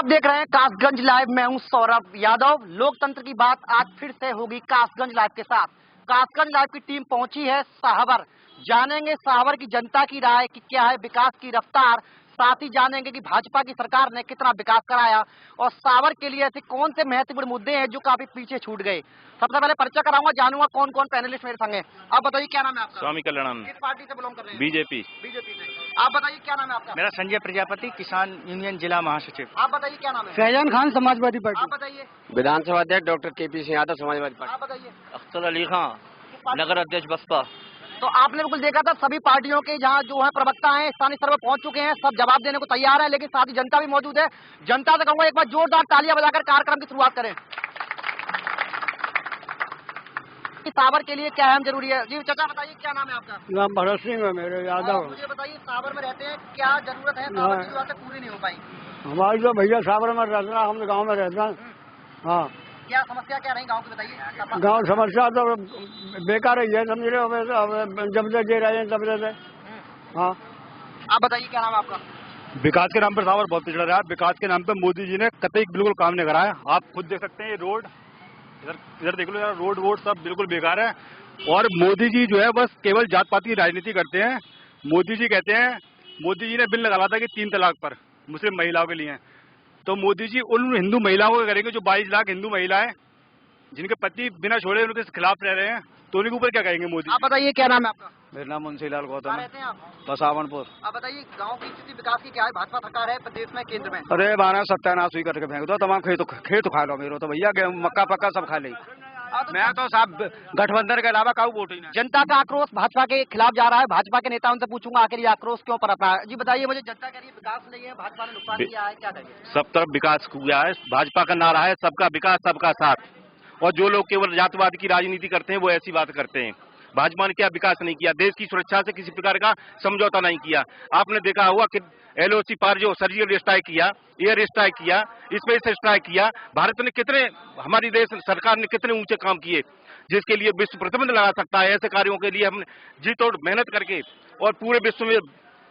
देख रहे हैं कासगंज लाइव। मैं हूं सौरभ यादव। लोकतंत्र की बात आज फिर से होगी कासगंज लाइव के साथ। कासगंज लाइव की टीम पहुंची है साहबर। जानेंगे साहबर की जनता की राय कि क्या है विकास की रफ्तार। साथ ही जानेंगे कि भाजपा की सरकार ने कितना विकास कराया और साहबर के लिए ऐसे कौन से महत्वपूर्ण मुद्दे हैं जो काफी पीछे छूट गए। सबसे पहले परिचय कराऊंगा, जानूंगा कौन कौन पैनलिस्ट मेरे संग है। आप बताइए क्या नाम है आपका? स्वामी कल्याण। किस पार्टी से बिलोंग कर रहे हैं? बीजेपी से। आप बताइए क्या नाम है आपका? मेरा संजय प्रजापति, किसान यूनियन जिला महासचिव। आप बताइए क्या नाम है? फैजान खान, समाजवादी पार्टी। आप बताइए। विधानसभा अध्यक्ष doctor KP Singh Yadav, Samajwadi party. आप बताइए। अख्तर अली खां, नगर अध्यक्ष बसपा। तो आपने बिल्कुल देखा था सभी पार्टियों के जहां जो है प्रवक्ता हैं स्थानीय स्तर पर पहुंच चुके हैं, सब जवाब देने को तैयार है, लेकिन साथ ही जनता भी मौजूद है। जनता से कहूंगा एक बार जोरदार तालियां बजाकर कार्यक्रम की शुरुआत करें। साबर के लिए क्या अहम जरूरी है? जी चाचा बताइए क्या नाम है आपका? नाम भरत सिंह है मेरे, यादव। मुझे बताइए साबर में रहते हैं, क्या जरूरत है साबर की जो आज तक पूरी नहीं हो पाई? हमारी तो भैया साबर में रहता है, हम गाँव में रहता है। हाँ, क्या समस्या क्या रही गाँव की बताइए? गाँव समस्या तो बेकार ही है, समझ रहे हो। जब से दे रहे हैं तब से। हाँ, आप बताइए क्या नाम है आपका? विकास के नाम पर सावर बहुत पिछड़ रहा है। विकास के नाम पर मोदी जी ने कतई बिल्कुल काम नहीं कराया। आप खुद देख सकते हैं ये रोड, इधर देख लो यार, रोड वोड सब बिल्कुल बेकार है। और मोदी जी जो है बस केवल जात पात की राजनीति करते हैं। मोदी जी कहते हैं, मोदी जी ने बिल निकाला था कि 3 तलाक पर मुस्लिम महिलाओं के लिए। तो मोदी जी उन हिंदू महिलाओं को करेंगे जो 22 लाख हिंदू महिलाएं जिनके पति बिना छोड़े उनके खिलाफ रह रहे हैं, तो उनके ऊपर क्या कहेंगे मोदी? आप बताइए क्या नाम है आपका? मेरा नाम मुंशीलाल गौतम है। रहते हैं आप? बसावनपुर। आप बताइए गांव की स्थिति विकास की क्या है? भाजपा सरकार है प्रदेश में, केंद्र में। अरे बारह सत्यानाश हुई करके फेंक दो तमाम खेत खा लो मेरे तो भैया, मक्का पक्का सब खा ले। मैं तो साहब गठबंधन के अलावा काऊ वोट ही नहीं। जनता का आक्रोश भाजपा के खिलाफ जा रहा है। भाजपा के नेता उनसे पूछूंगा आखिर ये आक्रोश क्यों पर अपना है। जी बताइए मुझे, जनता कह रही है विकास नहीं है, भाजपा ने नुकसान किया है, क्या करिए? सब तरफ विकास हुआ है। भाजपा का नारा है सबका विकास सबका साथ। और जो लोग केवल जातवाद की राजनीति करते हैं वो ऐसी बात करते हैं। भाजपा ने क्या विकास नहीं किया, देश की सुरक्षा से किसी प्रकार का समझौता नहीं किया। आपने देखा हुआ कि LOC पार जो सर्जिकल स्ट्राइक किया, एयर स्ट्राइक किया, स्पेस स्ट्राइक किया, भारत ने कितने, हमारी देश सरकार ने कितने ऊंचे काम किए जिसके लिए विश्व प्रतिबंध लगा सकता है। ऐसे कार्यों के लिए हमने जी तोड़ मेहनत करके और पूरे विश्व में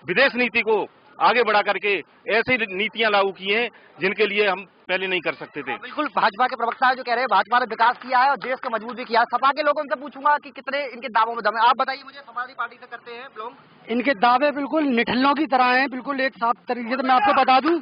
विदेश नीति को आगे बढ़ा करके ऐसी नीतियां लागू की हैं जिनके लिए हम पहले नहीं कर सकते थे। बिल्कुल भाजपा के प्रवक्ता है जो कह रहे हैं भाजपा ने विकास किया है और देश को मजबूत भी किया है। सपा के लोगों से पूछूंगा कि कितने इनके दावों में दम है। आप बताइए मुझे, समाजवादी पार्टी से करते हैं लोग। इनके दावे बिल्कुल निठल्लों की तरह हैं, बिल्कुल एक साफ तरीके से मैं आपको बता दूं।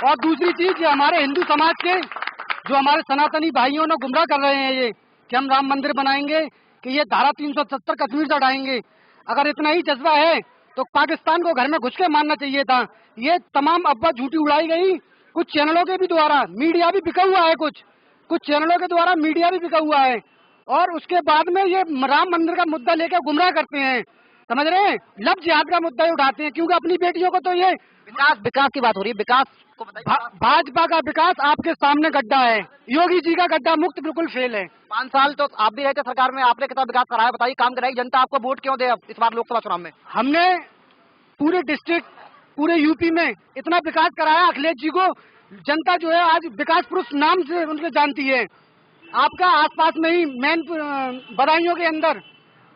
और दूसरी चीज, ये हमारे हिंदू समाज के जो हमारे सनातनी भाइयों ने गुमराह कर रहे हैं ये कि हम राम मंदिर बनाएंगे, कि ये धारा 370 कश्मीर से हटाएंगे। अगर इतना ही जज्बा है तो पाकिस्तान को घर में घुस के मारना चाहिए था। ये तमाम अफवाह झूठी उड़ाई गई, कुछ चैनलों के भी द्वारा, मीडिया भी बिका हुआ है, कुछ चैनलों के द्वारा मीडिया भी बिका हुआ है। और उसके बाद में ये राम मंदिर का मुद्दा लेकर गुमराह करते हैं, समझ रहे हैं। लव जिहाद का मुद्दा ही उठाते हैं क्योंकि अपनी बेटियों को तो ये विकास की बात हो रही है। विकास को बताइए। भाजपा का विकास आपके सामने गड्ढा है, योगी जी का गड्ढा मुक्त बिल्कुल फेल है। 5 साल तो आप भी रहते सरकार में, आपने कितना विकास कराया बताइए, काम कराई। जनता आपको वोट क्यों दे अब इस बार लोकसभा चुनाव में? हमने पूरे डिस्ट्रिक्ट, पूरे यूपी में इतना विकास कराया, अखिलेश जी को जनता जो है आज विकास पुरुष नाम से उनके जानती है। आपका आसपास में ही मेन बदायूं के अंदर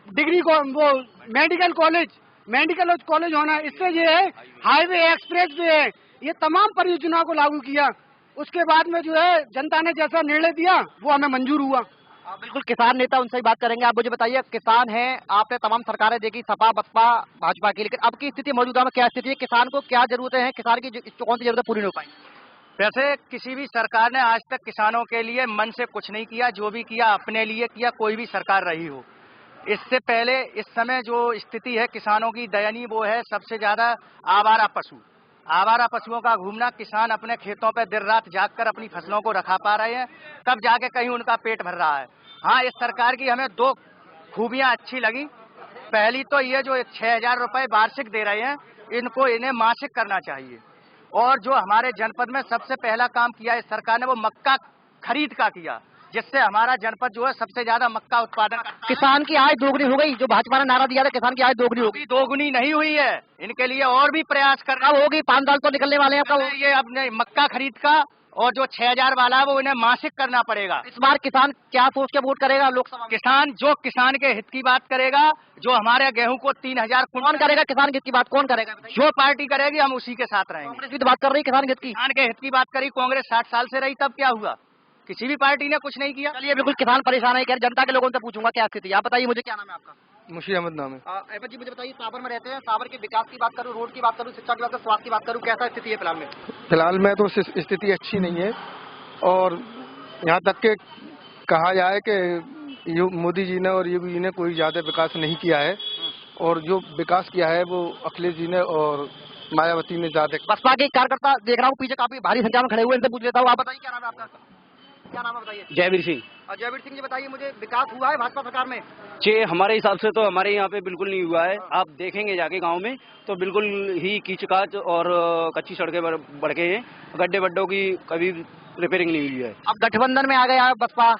डिग्री को वो मेडिकल कॉलेज होना, इससे ये है हाईवे एक्सप्रेस वे है, ये तमाम परियोजनाओं को लागू किया। उसके बाद में जो है जनता ने जैसा निर्णय दिया वो हमें मंजूर हुआ। बिल्कुल किसान नेता, उनसे ही बात करेंगे। आप मुझे बताइए, किसान हैं, आपने तमाम सरकारें देखी, सपा बसपा भाजपा की, लेकिन अब की स्थिति मौजूदा में क्या स्थिति है? किसान को क्या जरूरतें हैं, किसान की कौन सी जरूरत पूरी नहीं हो पाई? वैसे किसी भी सरकार ने आज तक किसानों के लिए मन से कुछ नहीं किया, जो भी किया अपने लिए किया, कोई भी सरकार रही हो। इससे पहले इस समय जो स्थिति है किसानों की दयनीय, वो है सबसे ज्यादा आवारा पशुओं का घूमना। किसान अपने खेतों पर देर रात जागकर अपनी फसलों को रखा पा रहे हैं, तब जाके कहीं उनका पेट भर रहा है। हाँ, इस सरकार की हमें 2 खूबियां अच्छी लगी। पहली तो ये जो 6000 रुपए वार्षिक दे रहे हैं, इन्हें मासिक करना चाहिए। और जो हमारे जनपद में सबसे पहला काम किया इस सरकार ने वो मक्का खरीद का किया। जिससे हमारा जनपद जो है सबसे ज्यादा मक्का उत्पादन करता है। किसान की आय दोगुनी हो गई, जो भाजपा ने नारा दिया था किसान की आय दोगुनी होगी, दोगुनी नहीं हुई है, इनके लिए और भी प्रयास कर रहे कब होगी? 5 साल तो निकलने वाले हैं, कब हैं। ये अपने मक्का खरीद का और जो 6000 वाला है वो इन्हें मासिक करना पड़ेगा। इस बार किसान क्या सोच के वोट करेगा लोकसभा में? किसान जो किसान के हित की बात करेगा, जो हमारे गेहूं को 3000 कौन करेगा किसान के हित की बात? कौन करेगा? जो पार्टी करेगी हम उसी के साथ रहेंगे। कांग्रेस भी तो बात कर रही है किसान के हित की। किसान के हित की बात करी कांग्रेस 60 साल से रही, तब क्या हुआ? किसी भी पार्टी ने कुछ नहीं किया। चलिए, बिल्कुल किसान परेशान है, जनता के लोगों से पूछूंगा क्या स्थिति है। आप बताइए मुझे, क्या नाम है आपका? मुशीर अहमद नाम है। अहमद जी, मुझे बताइए, साबर में रहते हैं, साबर के विकास की बात करूँ, रोड की बात करूँ, शिक्षा की बात करूँ, स्वास्थ्य की बात करूँ, कैसा स्थिति है फिलहाल में? फिलहाल में तो स्थिति अच्छी नहीं है, और यहाँ तक के कहा जाए कि मोदी जी ने और योगी जी ने कोई ज्यादा विकास नहीं किया है, और जो विकास किया है वो अखिलेश जी ने और मायावती ने ज्यादा। बसपा के कार्यकर्ता देख रहा हूँ पीछे काफी भारी संख्या में खड़े हुए, इनसे पूछ लेता हूँ। आप बताइए, क्या नाम है आपका? क्या नाम है बताइए? जयवीर सिंह। जयवीर सिंह जी, बताइए मुझे, विकास हुआ है भाजपा सरकार में? जी, हमारे हिसाब से तो हमारे यहाँ पे बिल्कुल नहीं हुआ है। आप देखेंगे जाके गांव में तो बिल्कुल ही कीचकाच और कच्ची सड़कें बढ़ गए हैं, गड्ढे वड्ढों की कभी रिपेयरिंग नहीं हुई है। अब गठबंधन में आ गया है बसपा,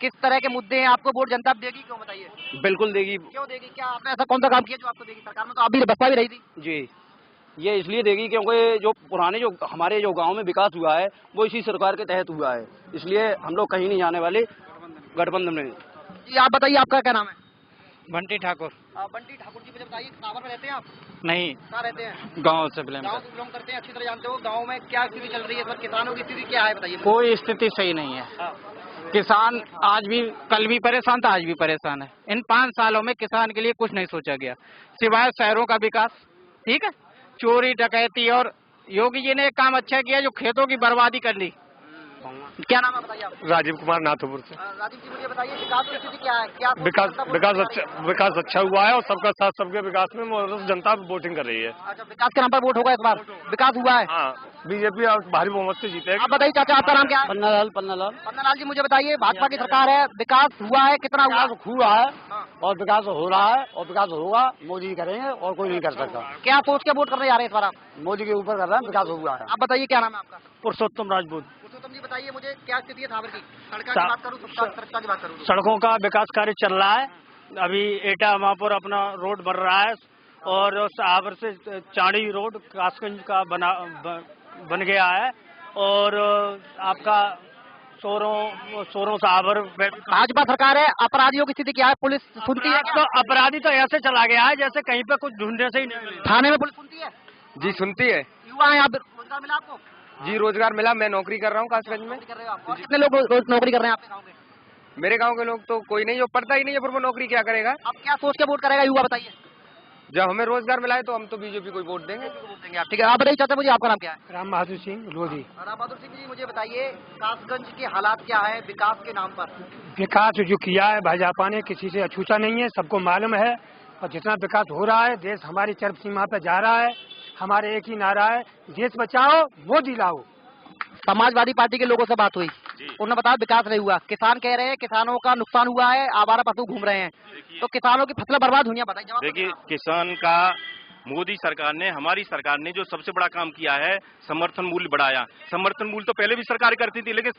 किस तरह के मुद्दे हैं आपको वोट जनता देगी? क्यों बताइए? बिल्कुल देगी। क्यों देगी? क्या आपने ऐसा कौन सा काम किया जो आपको देगी? सरकार में तो आप भी बसपा भी रही थी। जी, ये इसलिए देगी क्योंकि जो पुराने जो हमारे जो गांव में विकास हुआ है वो इसी सरकार के तहत हुआ है, इसलिए हम लोग कहीं नहीं जाने वाले गठबंधन में। जी, आप बताइए, आपका क्या नाम है? बंटी ठाकुर। बंटी ठाकुर जी, मुझे बताइए, सावर में रहते हैं आप? नहीं, कहाँ रहते हैं? गाँव से बिलोंग गाँव से बिलोंग करते हैं, अच्छी तरह जानते हो। गाँव में क्या स्थिति चल रही है इस वक्त? किसानों की स्थिति क्या है बताइए? कोई स्थिति सही नहीं है। किसान आज भी, कल भी परेशान था, आज भी परेशान है। इन 5 सालों में किसान के लिए कुछ नहीं सोचा गया सिवाय शहरों का विकास। ठीक है, चोरी डकैती, और योगी जी ने एक काम अच्छा किया, जो खेतों की बर्बादी कर ली। क्या नाम है बताइए आप? राजीव कुमार नाथपुर से। राजीव जी, मुझे बताइए, विकास की स्थिति क्या है? क्या विकास अच्छा हुआ है, और सबका साथ सबके विकास में जनता वोटिंग कर रही है। अच्छा, विकास के नाम पर वोट होगा इस बार? विकास हुआ है? हाँ, बीजेपी भारी बहुमत से जीतेगी। आप बताइए चाचा, आपका नाम क्या है? पन्नालाल। पन्नालाल जी, मुझे बताइए, भाजपा की सरकार है, विकास हुआ है, कितना हुआ है? और विकास हो रहा है और विकास होगा, मोदी करेंगे और कोई नहीं कर सकता। क्या सोच के वोट करने जा रहे हैं इस बार आप? मोदी के ऊपर कर रहे हैं, विकास हुआ है। आप बताइए, क्या नाम है आपका? पुरुषोत्तम राजपूत। पुरुषोत्तम जी, बताइए मुझे, क्या स्थिति है सावर की? सड़क की बात करूँ, सुरक्षा की बात करूँ? सड़कों का विकास कार्य चल रहा है, अभी एटा महापुर अपना रोड बन रहा है, और सावर से चांडी रोड कासगंज का बन गया है, और आपका सोरों सावर। भाजपा सरकार है, अपराधियों की स्थिति क्या है? पुलिस सुनती है? तो अपराधी तो ऐसे चला गया है जैसे कहीं पे कुछ ढूंढने से ही नहीं। थाने में पुलिस सुनती है? जी सुनती है। युवा है, आप रोजगार मिला आपको? जी रोजगार मिला, मैं नौकरी कर रहा हूँ कासगंज में। कर रहे हो आप? और कितने लोग रोज नौकरी कर रहे हैं आपके गाँव में? मेरे गांव के लोग तो कोई नहीं, जो पढ़ता ही नहीं है, फिर वो नौकरी क्या करेगा? अब क्या सोच के वोट करेगा युवा, बताइए? जब हमें रोजगार मिला है तो हम तो बीजेपी को वोट देंगे। ठीक है, आप बताइए चाचा, मुझे आपका नाम क्या है? राम बहादुर सिंह लोधी। राम बहादुर सिंह जी, मुझे बताइए, कासगंज के हालात क्या है विकास के नाम पर? विकास जो किया है भाजपा ने किसी से अछूता नहीं है, सबको मालूम है, और जितना विकास हो रहा है, देश हमारी चरम सीमा पे जा रहा है। हमारे एक ही नारा है, देश बचाओ मोदी लाओ। समाजवादी पार्टी के लोगों से बात हुई, उन्होंने बताया विकास नहीं हुआ। किसान कह रहे हैं किसानों का नुकसान हुआ है, आवारा पशु घूम रहे हैं, तो किसानों की फसलें बर्बाद हुई हैं, बताइए। देखिए, किसान का मोदी सरकार ने, हमारी सरकार ने जो सबसे बड़ा काम किया है, समर्थन मूल्य बढ़ाया। समर्थन मूल्य तो पहले भी सरकार करती थी, लेकिन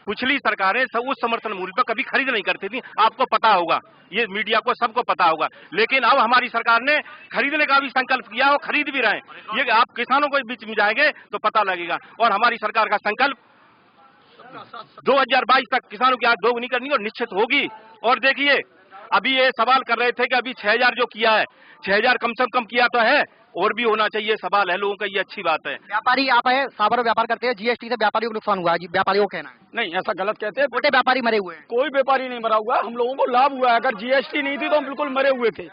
पिछली सरकारें सब उस समर्थन मूल्य पर कभी खरीद नहीं करती थी, आपको पता होगा, ये मीडिया को सबको पता होगा। लेकिन अब हमारी सरकार ने खरीदने का भी संकल्प किया और खरीद भी रहे हैं। ये आप किसानों को बीच में जाएंगे तो पता लगेगा। और हमारी सरकार का संकल्प 2022 तक किसानों की आय दोगुनी करनी और निश्चित होगी। और देखिए, अभी ये सवाल कर रहे थे कि अभी 6000 जो किया है, 6000 कम से कम किया तो है, और भी होना चाहिए, सवाल है लोगों का, ये अच्छी बात है। व्यापारी आप है, साबर में व्यापार करते हैं, जीएसटी से व्यापारियों को नुकसान हुआ है जी, व्यापारियों को कहना है? नहीं, ऐसा गलत कहते हैं, छोटे व्यापारी मरे हुए हैं। कोई व्यापारी नहीं मरा हुआ, हम लोगों को लाभ हुआ है। अगर जीएसटी नहीं थी तो हम बिल्कुल मरे हुए थे।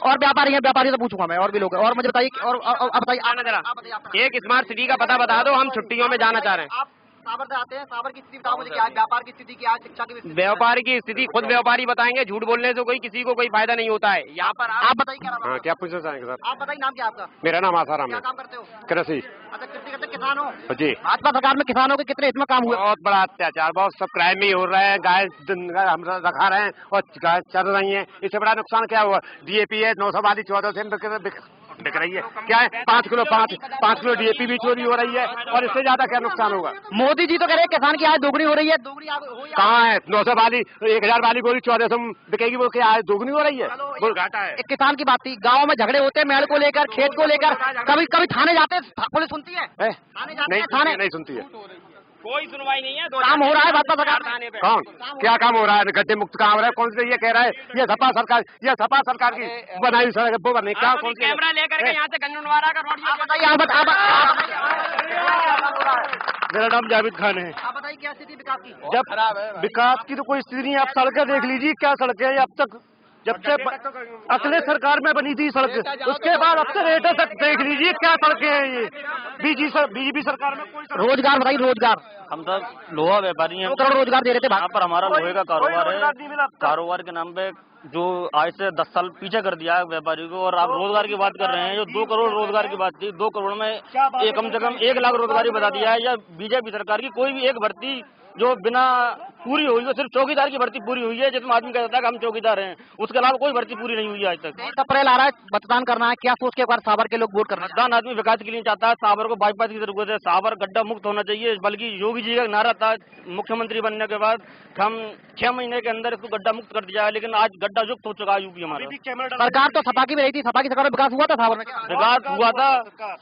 और व्यापारी हैं, व्यापारी से पूछूंगा मैं, और भी लोग हैं। और मुझे बताइए, और आप बताइए, एक स्मार्ट सिटी का पता बता दो, हम छुट्टियों में जाना चाह रहे हैं। आप साबर से आते हैं, साबर की स्थिति बताओ मुझे, क्या है व्यापार की स्थिति, क्या है शिक्षा की स्थिति? व्यापार की स्थिति खुद व्यापारी बताएंगे, झूठ बोलने से कोई किसी को कोई फायदा नहीं होता है। यहाँ पर आप बताइए, क्या नाम है? क्या पूछना चाहेंगे सर? आप बताइए, नाम क्या है आपका? मेरा नाम आसाराम क्या है। काम करते हो? कृषि। अच्छा, कृषि करते किसान हो जी। भाजपा सरकार में किसानों के कितने इसमें काम हुए? बहुत बड़ा अत्याचार, बहुत सब क्राइम ही हो रहे हैं, गाय हम रखा रहे हैं और गाय चल रही है, इससे बड़ा नुकसान क्या हुआ? DAP है 900 वाली 1400 बिक रही है। क्या है, 5 किलो DAP भी चोरी हो रही है और इससे ज्यादा क्या नुकसान होगा। मोदी जी तो कह रहे हैं किसान की आय दोगुनी हो रही है, दोगुनी कहाँ है? 900 वाली 1000 वाली बोली 1400 बिकेगी, वो क्या आय दोगुनी हो रही है, वो घाटा है। एक किसान की बात थी, गाँव में झगड़े होते हैं मेड़ को लेकर, खेत को लेकर, कभी कभी थाने जाते हैं, पुलिस सुनती है? नहीं सुनती है, कोई सुनवाई नहीं है। काम हो रहा है भाजपा सरकार में? कौन क्या काम हो रहा है? गड्ढे मुक्त काम हो रहा है? कौन से ये कह रहा है ये सपा सरकार की बनाई सड़क वो बने क्या? कौन सी कैमरा लेकर के यहाँ से गंजनवाड़ा का रोड मेरा नाम जावेद खान है। आप बताइए क्या स्थिति विकास की? जब विकास की तो कोई स्थिति नहीं, आप सड़कें देख लीजिए, क्या सड़कें हैं अब तक, जब से अखिलेश सरकार में बनी थी सड़क, उसके बाद अब से रेटा तक देख लीजिए क्या सड़कें हैं ये। बीजेपी सरकार में कोई रोजगार बताइए, रोजगार। हम तो लोहा व्यापारी हैं, 2 करोड़ रोजगार दे रहे थे, यहाँ पर हमारा लोहे का कारोबार है। कारोबार के नाम पे जो आज से 10 साल पीछे कर दिया है व्यापारी को, और आप रोजगार की बात कर रहे हैं। जो 2 करोड़ रोजगार की बात थी, 2 करोड़ में कम से कम 1 लाख रोजगारी बता दिया है। या बीजेपी सरकार की कोई भी एक भर्ती जो बिना पूरी हुई है, सिर्फ चौकीदार की भर्ती पूरी हुई है, जिसमें आदमी कहता है कि हम चौकीदार हैं, उसके अलावा कोई भर्ती पूरी नहीं हुई है आज तक। 23 अप्रैल आ रहा है, मतदान करना है, क्या सोच के बाद सावर के लोग वोट करना है? मतदान आदमी विकास के लिए चाहता है, सावर को बाईपास की जरूरत है, सावर गड्ढा मुक्त होना चाहिए। बल्कि योगी जी का नारा था मुख्यमंत्री बनने के बाद, हम 6 महीने के अंदर इसको गड्ढा मुक्त कर दिया है, लेकिन आज गड्ढा युक्त हो चुका है यूपी हमारा। सरकार तो सपा की भी रही थी, सपा की सरकार में विकास हुआ था सावर में? विकास हुआ था,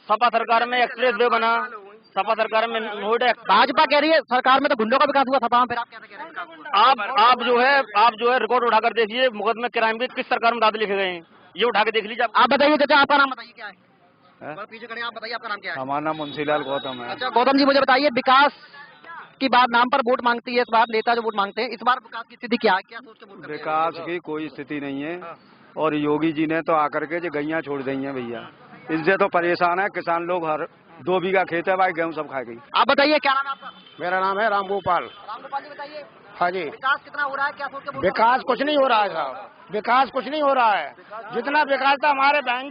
सपा सरकार में एक्सप्रेस वे बना, सपा सरकार में नोएडा। भाजपा कह रही है सरकार में तो गुंडों का विकास हुआ, सपा में फिर आप कैसे कह रहे हैं? आप जो है रिकॉर्ड उठाकर देखिए, मुकदमे क्राइम के किस सरकार में दाद लिखे गए हैं, ये उठा के देख लीजिए। आप बताइए चाचा, आपका नाम बताइए क्या है? पीछे खड़े आप बताइए, आपका नाम क्या है? हमारा नाम मुंशीलाल गौतम है। अच्छा गौतम जी, मुझे बताइए, विकास की बात नाम पर वोट मांगती है इस बार नेता जो वोट मांगते हैं, इस बार विकास की स्थिति क्या है, क्या सोच के वोट करते हैं? विकास की कोई स्थिति नहीं है, और योगी जी ने तो आकर के जो गैया छोड़ दी हैं भैया, इससे तो परेशान है किसान लोग। हर 2 बीघा खेत है भाई, गेहूं सब खा गई। आप बताइए क्या नाम है आपका? मेरा नाम है रामगोपाल। रामगोपाल जी बताइए, हाँ जी। विकास कितना हो रहा है, क्या सोच के वोट? विकास कुछ नहीं हो रहा है साहब, विकास कुछ नहीं हो रहा है। जितना विकास था हमारे बहन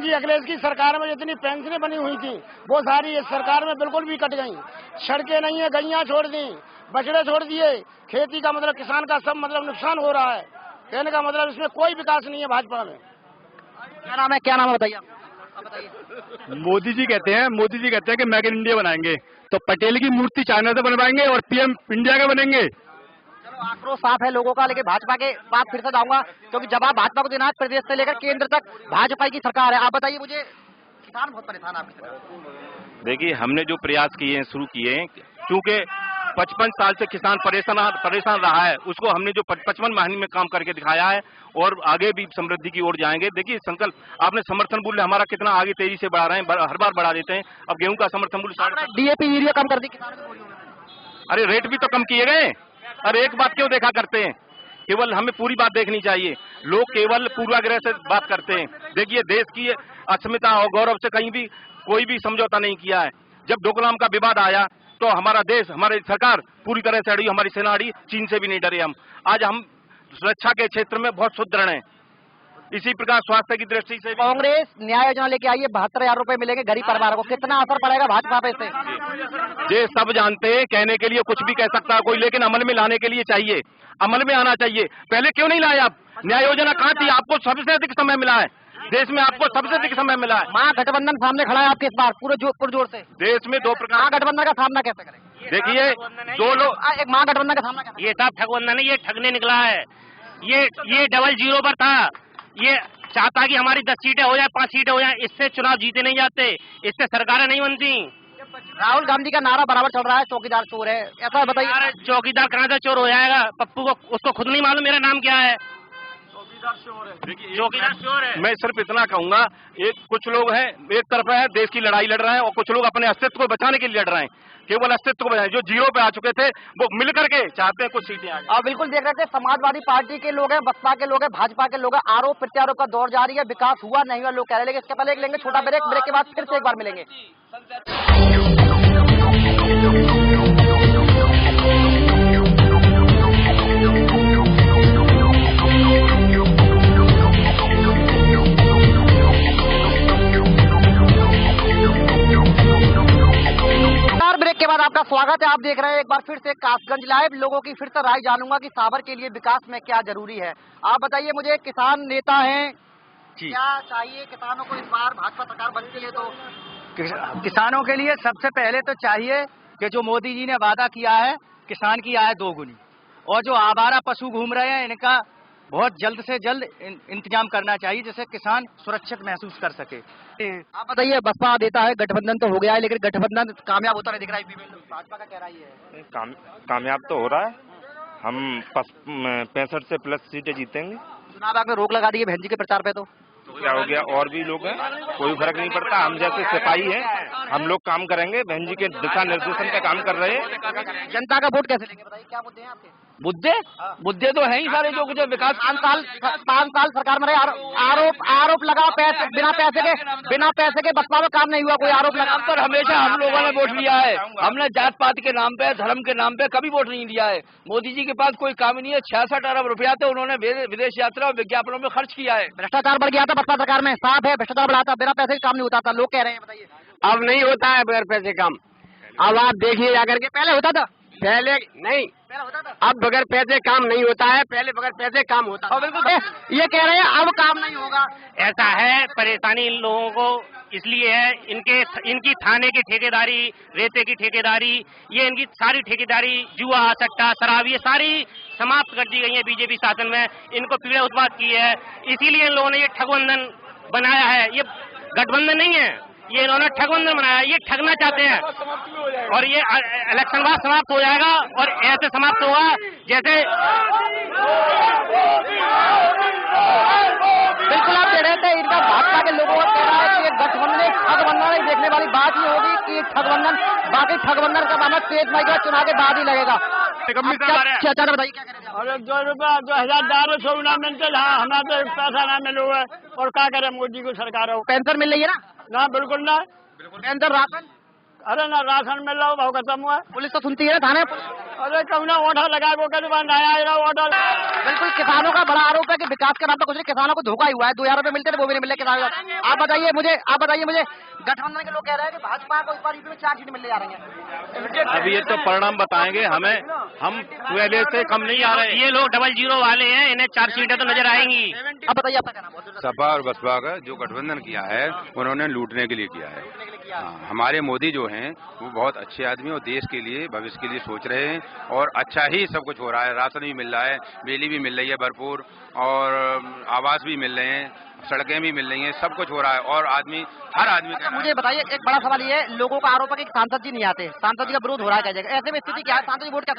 जी अखिलेश की सरकार में जितनी पेंशनें बनी हुई थी, वो सारी इस सरकार में बिल्कुल भी कट गई। सड़कें नहीं है, गैया छोड़ दी, बछड़े छोड़ दिए, खेती का मतलब किसान का सब मतलब नुकसान हो रहा है। कहने का मतलब इसमें कोई विकास नहीं है भाजपा में। क्या नाम है बताइए आप बताइए। मोदी जी कहते हैं कि मेक इन इंडिया बनाएंगे, तो पटेल की मूर्ति चाइना से बनवाएंगे और PM इंडिया का बनेंगे। चलो आक्रोश साफ है लोगों का, लेकिन भाजपा के बात फिर से जाऊंगा, क्योंकि जवाब भाजपा को देना है, प्रदेश से लेकर केंद्र तक भाजपा की सरकार है। आप बताइए मुझे, किसान बहुत परेशान है आपकी तरफ। देखिए, हमने जो प्रयास किए हैं, शुरू किए हैं, क्योंकि 55 साल से किसान परेशान रहा है, उसको हमने जो 55 महीने में काम करके दिखाया है, और आगे भी समृद्धि की ओर जाएंगे। देखिए संकल्प, आपने समर्थन मूल्य हमारा कितना आगे तेजी से बढ़ा रहे हैं, हर बार बढ़ा देते हैं। अब गेहूं का समर्थन मूल्य DAP यूरिया कम कर दी किसानों की बोलियों में। अरे रेट भी तो कम किए गए। अरे एक बात क्यों देखा करते हैं, केवल हमें पूरी बात देखनी चाहिए। लोग केवल पूर्वाग्रह से बात करते हैं। देखिए, देश की अस्मिता और गौरव से कहीं भी कोई भी समझौता नहीं किया है। जब डोकलाम का विवाद आया तो हमारा देश, हमारी सरकार पूरी तरह से अड़ी, हमारी सेना अड़ी, चीन से भी नहीं डरे हम। आज हम सुरक्षा के क्षेत्र में बहुत सुदृढ़ हैं। इसी प्रकार स्वास्थ्य की दृष्टि से कांग्रेस न्याय योजना लेके आई है, 72,000 रुपए मिलेंगे गरीब परिवारों को, कितना असर पड़ेगा भाजपा पे से? ये सब जानते हैं, कहने के लिए कुछ भी कह सकता है कोई, लेकिन अमल में लाने के लिए चाहिए, अमल में आना चाहिए। पहले क्यों नहीं लाए आप? न्याय योजना कहाँ थी? आपको सबसे अधिक समय मिला है देश में, आपको सबसे अधिक समय मिला है। महागठबंधन सामने खड़ा है आपके इस बार पूरे पुरजोर से। देश में 2 प्रकार महागठबंधन का सामना कैसे करें? देखिए, 2 लोग, एक महागठबंधन का सामना कैसे? ये साहब ठगबंधन है, ये ठगने निकला है। ये 00 पर था, ये चाहता कि हमारी 10 सीटें हो जाए, 5 सीटें हो जाए, इससे चुनाव जीते नहीं जाते, इससे सरकारें नहीं बनती। राहुल गांधी का नारा बराबर चल रहा है, चौकीदार चोर है, ऐसा बताइए। चौकीदार कहाँ से चोर हो जाएगा? पप्पू को, उसको खुद नहीं मालूम मेरा नाम क्या है। चौकीदार चोर है। मैं सिर्फ इतना कहूंगा, कुछ लोग हैं, एक तरफ है देश की लड़ाई लड़ रहे हैं, और कुछ लोग अपने अस्तित्व को बचाने के लिए लड़ रहे हैं, केवल अस्तित्व को बचाने। जो 0 पे आ चुके थे वो मिल करके चाहते हैं कुछ सीटें आ जाए। आप बिल्कुल देख रहे थे, समाजवादी पार्टी के लोग हैं, बसपा के लोग हैं, भाजपा के लोग हैं, आरोप प्रत्यारोप का दौर जारी है, विकास हुआ नहीं हुआ लोग कह रहे हैं। लेकिन इसके पहले लेंगे छोटा ब्रेक के बाद फिर से एक बार मिलेंगे। ब्रेक के बाद आपका स्वागत है। आप देख रहे हैं एक बार फिर से कासगंज लाइव। लोगों की फिर से राय जानूंगा कि सावर के लिए विकास में क्या जरूरी है। आप बताइए मुझे, किसान नेता हैं, क्या चाहिए किसानों को इस बार भाजपा सरकार बनती है तो? किसानों के लिए सबसे पहले तो चाहिए कि जो मोदी जी ने वादा किया है किसान की आय दोगुनी, और जो आवारा पशु घूम रहे हैं इनका बहुत जल्द से जल्द इंतजाम करना चाहिए जिससे किसान सुरक्षित महसूस कर सके। आप बताइए, बसपा देता है, गठबंधन तो हो गया है, लेकिन गठबंधन कामयाब होता नहीं दिख रहा है। भाजपा का क्या राय है? कामयाब तो हो रहा है, हम 65 से प्लस सीटें जीतेंगे। चुनाव आयोग ने रोक लगा दी है बहन जी के प्रचार पे, तो क्या हो गया, और भी लोग हैं, कोई फर्क नहीं पड़ता। हम जैसे सिपाही हैं, हम लोग काम करेंगे, बहन जी के दिशा निर्देशन पे काम कर रहे हैं। जनता का वोट कैसे लेंगे बताइए, क्या मुद्दे हैं आपके? मुद्दे तो हैं ही सारे, जो विकास 5 साल सरकार में रहे, आरोप लगा बिना पैसे के बसपा में काम नहीं हुआ, कोई आरोप लगा। पर हमेशा हम लोगों ने वोट लिया है, हमने जात पात के नाम पे, धर्म के नाम पे कभी वोट नहीं लिया है। मोदी जी के पास कोई काम नहीं है, 66 अरब रुपया तो उन्होंने विदेश यात्रा और विज्ञापनों में खर्च किया है। भ्रष्टाचार बढ़ गया था बसपा सरकार में, साफ है, भ्रष्टाचार बढ़ा था, बिना पैसे के काम नहीं होता था, लोग कह रहे हैं। बताइए, अब नहीं होता है बगैर पैसे काम। अब आप देखिए जाकर के, पहले होता था, पहले नहीं, अब बगैर पैसे काम नहीं होता है, पहले बगैर पैसे काम होता है। बिल्कुल ये कह रहे हैं अब काम नहीं होगा। ऐसा है, परेशानी इन लोगों को इसलिए है, इनकी थाने की ठेकेदारी, रेते की ठेकेदारी, ये इनकी सारी ठेकेदारी, जुआ, सट्टा, शराब, ये सारी समाप्त कर दी गई है बीजेपी शासन में। इनको पीड़ा उत्पाद की है, इसीलिए इन लोगों ने ये ठगबंधन बनाया है। ये गठबंधन नहीं है, ये इन्होंने ठगबंधन बनाया, ये ठगना चाहते हैं। और ये इलेक्शन बाद समाप्त हो जाएगा, और ऐसे समाप्त होगा जैसे बिल्कुल आप कह रहे थे, इनका भाजपा के लोगों का कहना है कि ये गठबंधन ठगबंधन ही देखने वाली बात ये होगी कि ठगबंधन, बाकी ठगबंधन का मामला 23 मई के चुनाव के बाद ही लगेगा। चाचा बताइए क्या करें? और 2 रुपया 2000 सौ ना मिलते, हमारा तो पैसा ना मिले हुआ है, और क्या करे मोदी को सरकार हो। पेंशन मिल रही है ना? बिल्कुल ना, पेंशन, राशन, अरे ना राशन मिल रहा हो, भाव खत्म हुआ है। पुलिस तो सुनती है ना, थाने अरे कहूँ ना ऑर्डर लगा वो नया आएगा ऑर्डर। बिल्कुल, किसानों का बड़ा आरोप है कि विकास के नाम पर कुछ नहीं, किसानों को धोखा ही हुआ है। 2000 रुपए मिलते थे, वो भी नहीं मिले किसानों को। आप बताइए मुझे, गठबंधन के लोग कह रहे हैं कि भाजपा को इस बार यूपी में 4 सीट मिलने जा रही है। अभी ये तो परिणाम बताएंगे हमें, हम पहले से कम नहीं आ रहे। ये लोग 00 वाले हैं, इन्हें 4 सीटें तो नजर आएंगी। अब बताइए आपका क्या नाम है? सपा और बसपा का जो गठबंधन किया है, उन्होंने लूटने के लिए किया है। हमारे मोदी जो हैं वो बहुत अच्छे आदमी और देश के लिए, भविष्य के लिए सोच रहे हैं, और अच्छा ही सब कुछ हो रहा है। राशन भी मिल रहा है, बिजली भी मिल रही है भरपूर, और आवास भी मिल रहे हैं, सड़कें भी मिल रही हैं, सब कुछ हो रहा है। और हर आदमी अच्छा, मुझे बताइए, एक बड़ा सवाल ये है, लोगों का आरोप है कि सांसद जी नहीं आते, सांसद जी का विरोध हो रहा है क्या जगह, ऐसे में स्थिति क्या है? सांसद जी वोट क्या?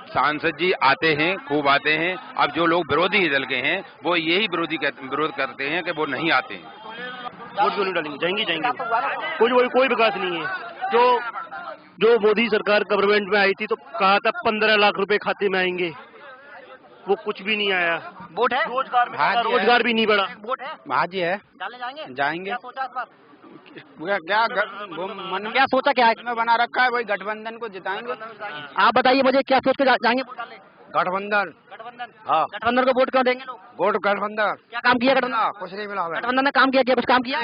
सांसद जी आते हैं, खूब आते हैं। अब जो लोग विरोधी दल के हैं वो यही विरोध करते हैं कि वो नहीं आते हैं। वोट क्यों नहीं डालेंगे? जाएंगे। कोई विकास नहीं है। जो मोदी सरकार गवर्नमेंट में आई थी तो कहा था 15 लाख रुपए खाते में आएंगे, वो कुछ भी नहीं आया। वोट है, रोजगार भी नहीं बढ़ा। वोट है, भाजी है, डालने जाएंगे। क्या सोचा इस बार? मन क्या सोचा, क्या में बना रखा है, वही गठबंधन को जिताएंगे। आप बताइए मुझे, क्या सोच के जाएंगे वोट डालने? गठबंधन, हाँ, गठबंधन को वोट क्यों देंगे लोग? वोट गठबंधन। क्या काम किया गठबंधन? कुछ नहीं मिला, गठबंधन ने काम किया, कुछ काम किया?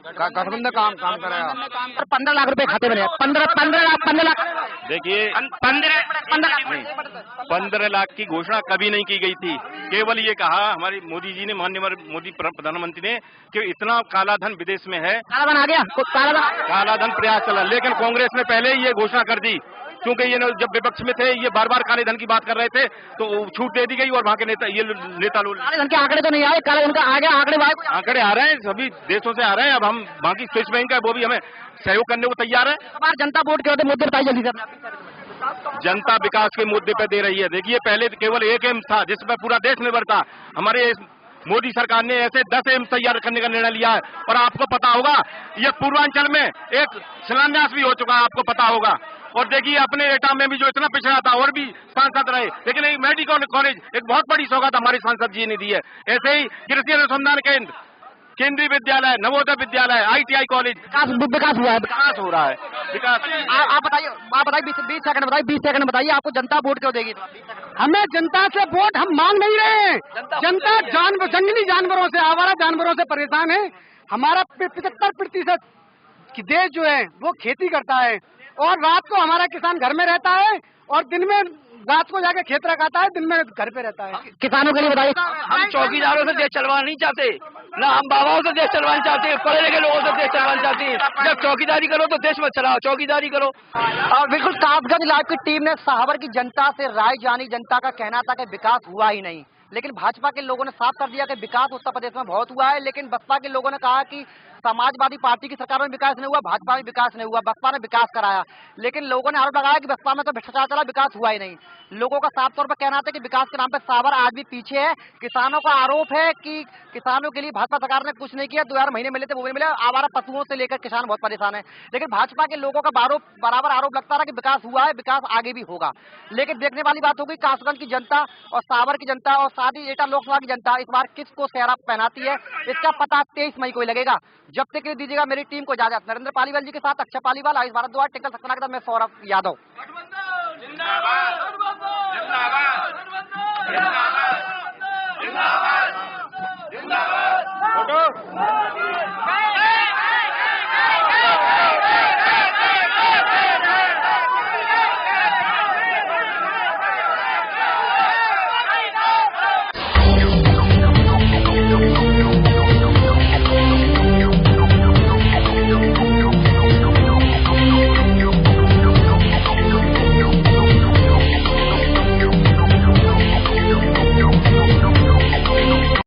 गठबंधन काम करेगा। 15 लाख रुपए खाते में, 15 लाख। देखिए, 15 लाख की घोषणा कभी नहीं की गई थी। केवल ये कहा हमारे मोदी जी ने, माननीय मोदी प्रधानमंत्री ने, कि इतना काला धन विदेश में है। काला धन आ गया, काला धन प्रयास चला, लेकिन कांग्रेस ने पहले ही ये घोषणा कर दी, क्योंकि ये जब विपक्ष में थे ये बार बार काले धन की बात कर रहे थे, तो छूट दे दी गई, और वहाँ के नेता लोग, काले धन के आंकड़े तो नहीं आए, काले धन का आ गया, आंकड़े आ रहे हैं, सभी देशों से आ रहे हैं। अब हम बाकी स्विस बैंक है, वो भी हमें सहयोग करने को तैयार है। जनता वोट के मुद्दे बताइए जल्दी से। जनता विकास के मुद्दे पे दे रही है। देखिए, पहले केवल एक एम्स था जिसमें पूरा देश निर्भर था। हमारे मोदी सरकार ने ऐसे 10 एम्स तैयार करने का निर्णय लिया है, और आपको पता होगा ये पूर्वांचल में एक शिलान्यास भी हो चुका है, आपको पता होगा। और देखिए, अपने एटा में भी जो इतना पिछड़ा था और भी सांसद रहे, लेकिन एक मेडिकल कॉलेज एक बहुत बड़ी सौगात हमारे सांसद जी ने दी है। ऐसे ही कृषि अनुसंधान केंद्र, केंद्रीय विद्यालय, नवोदय विद्यालय, ITI कॉलेज, विकास हुआ है, विकास हो रहा है। विकास आप बताइए 20 सेकंड बताइए, आपको जनता वोट क्यों देगी? हमें जनता से वोट हम मांग नहीं रहे हैं। जनता जंगली जानवरों से, आवारा जानवरों से परेशान है। हमारा 75% की देश जो है वो खेती करता है, और रात को हमारा किसान घर में रहता है, और दिन में रात को जाके खेत रखाता है, दिन में घर पे रहता है। किसानों के लिए बताइए। हम चौकीदारों से देश चलवाना नहीं चाहते, ना हम बाबाओं से देश चलवाना चाहते, पढ़े लिखे लोगों से देश चलवाना चाहते हैं। जब चौकीदारी करो तो देश मत चलाओ, चौकीदारी करो। और बिल्कुल कासगंज लाइव की टीम ने साहबर की जनता से राय जानी। जनता का कहना था कि विकास हुआ ही नहीं, लेकिन भाजपा के लोगों ने साफ कर दिया कि विकास उत्तर प्रदेश में बहुत हुआ है। लेकिन बसपा के लोगों ने कहा कि समाजवादी पार्टी की सरकार में विकास नहीं हुआ, भाजपा में विकास नहीं हुआ, बसपा ने विकास कराया। लेकिन लोगों ने आरोप लगाया कि बसपा में तो भ्रष्टाचार चला, विकास हुआ ही नहीं। लोगों का साफ तौर पर कहना था कि विकास के नाम पर साहबर आज भी पीछे है। किसानों का आरोप है कि किसानों के लिए भाजपा सरकार ने कुछ नहीं किया। 2000 महीने मिले थे वो भी मिले। आवारा पशुओं से लेकर किसान बहुत परेशान है। लेकिन भाजपा के लोगों का बराबर आरोप लगता रहा कि विकास हुआ है, विकास आगे भी होगा। लेकिन देखने वाली बात होगी कासगंज की जनता और साहबर की जनता और साथ ही एटा लोकसभा की जनता इस बार किसको सेहरा पहनाती है, इसका पता 23 मई को ही लगेगा। जब तक के लिए दीजिएगा मेरी टीम को इजाजत। नरेंद्र पालीवाल जी के साथ अक्षय पालीवाल, आयुष भारद्वाज, टिकल सक्सेना के साथ मैं सौरभ यादव।